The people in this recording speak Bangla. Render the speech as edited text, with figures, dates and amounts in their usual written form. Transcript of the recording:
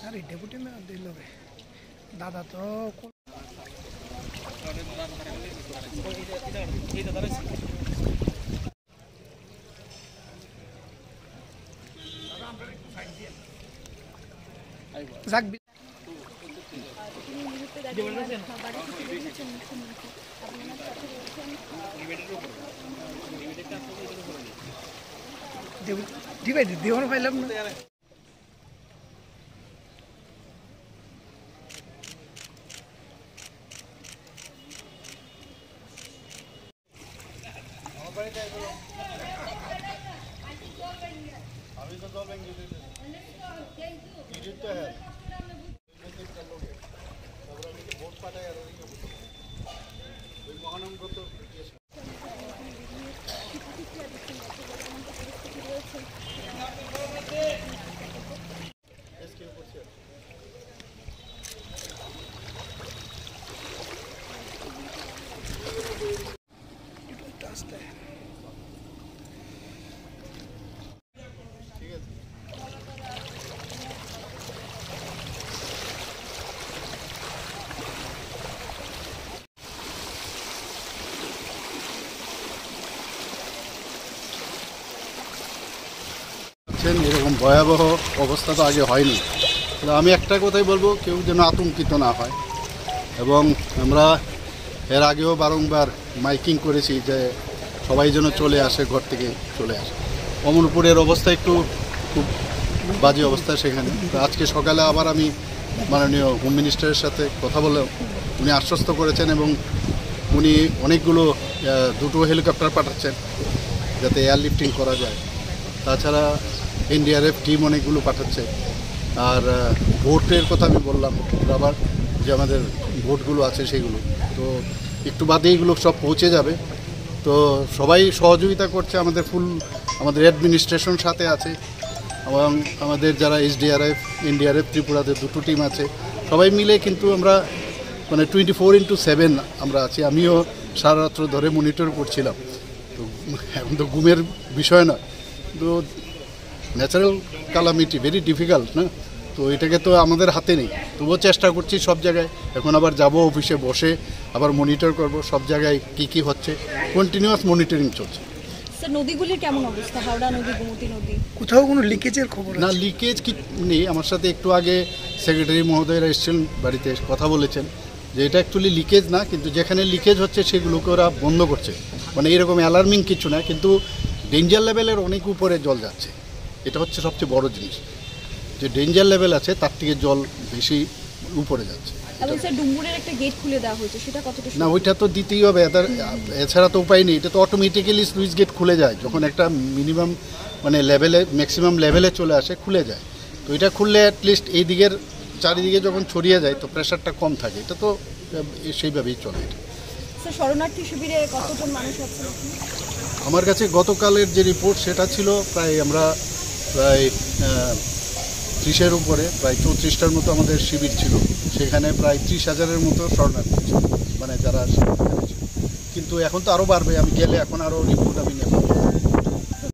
আরে ডেপুটি না দিল রে দাদা তো যাক ডিভাইড দেওয়ার পাইলাম না আমি তো জল ব্যাংক দিতে তো হ্যাঁ ভোট পাঠায় আর ওই মহানগর তো এরকম ভয়াবহ অবস্থা তো আগে হয়নি। আমি একটা কথাই বলবো, কেউ যেন আতঙ্কিত না হয়। এবং আমরা এর আগেও বারংবার মাইকিং করেছি যে সবাই যেন চলে আসে, ঘর থেকে চলে আসে। অমরপুরের অবস্থা একটু খুব বাজে অবস্থা সেখানে। তো আজকে সকালে আবার আমি মাননীয় হোম মিনিস্টারের সাথে কথা বলে উনি আশ্বস্ত করেছেন এবং উনি অনেকগুলো দুটো হেলিকপ্টার পাঠাচ্ছেন যাতে এয়ারলিফটিং করা যায়। তাছাড়া এনডিআরএফ টিম অনেকগুলো পাঠাচ্ছে। আর ভোটের কথা আমি বললাম, আবার যে আমাদের ভোটগুলো আছে সেগুলো তো একটু বাদে এইগুলো সব পৌঁছে যাবে। তো সবাই সহযোগিতা করছে, আমাদের অ্যাডমিনিস্ট্রেশন সাথে আছে এবং আমাদের যারা এসডিআরএফ এনডিআরএফ ত্রিপুরাতে দুটো টিম আছে, সবাই মিলে কিন্তু আমরা মানে 24/7 আমরা আছি। আমিও সারা রাত্র ধরে মনিটর করছিলাম। তো এখন তো ঘুমের বিষয় নয়, তো ন্যাচারাল কালামিটি ভেরি ডিফিকাল্ট না, তো এটাকে তো আমাদের হাতে নেই। তবুও চেষ্টা করছি সব জায়গায়। এখন আবার যাব অফিসে বসে আবার মনিটর করব সব জায়গায় কি হচ্ছে। কন্টিনিউয়াস মনিটরিং চলছে। স্যার, নদীগুলির কেমন অবস্থা? হাওড়া নদী, গোমতী নদী, কোথাও কোনো লিকেজের খবর না? লিকেজ কি নেই। আমার সাথে একটু আগে সেক্রেটারি মহোদয়রা এসেছিলেন, বাড়িতে কথা বলেছেন যে এটা অ্যাকচুয়ালি লিকেজ না, কিন্তু যেখানে লিকেজ হচ্ছে সেগুলোকে ওরা বন্ধ করছে। মানে এরকম অ্যালার্মিং কিছু না, কিন্তু ডেঞ্জার লেভেলের অনেক উপরে জল যাচ্ছে। এটা হচ্ছে সবচেয়ে বড় জিনিস, যে ডেঞ্জার লেভেল আছে তার থেকে জল বেশি উপরে যাচ্ছে। এবং স্যার, ডুম্বুরের একটা গেট খুলে দেওয়া হয়েছে, সেটা কতটা? না, ওইটা তো দিতেই হবে, এছাড়া তো উপায় নেই। এটা তো অটোমেটিক্যালি সুইচ গেট খুলে যায় যখন একটা মিনিমাম মানে লেভেলে ম্যাক্সিমাম লেভেলে চলে আসে, খুলে যায়। তো এটা খুললে অ্যাটলিস্ট এই দিকের চারিদিকে যখন ছড়িয়ে যায় তো প্রেশারটা কম থাকে। এটা তো সেইভাবেই চলে। স্যার, শরণার্থী শিবিরে কতজন মানুষ আছে? আমার কাছে গতকালের যে রিপোর্ট সেটা ছিল প্রায় 30-এর উপরে, প্রায় 34টার মতো আমাদের শিবির ছিল। সেখানে প্রায় 30,000-এর মতো শরণার্থী ছিল, মানে যারা সেখানে ছিল। কিন্তু এখন তো আরও বাড়বে, আমি গেলে এখন আরও রিপোর্ট আমি নেব।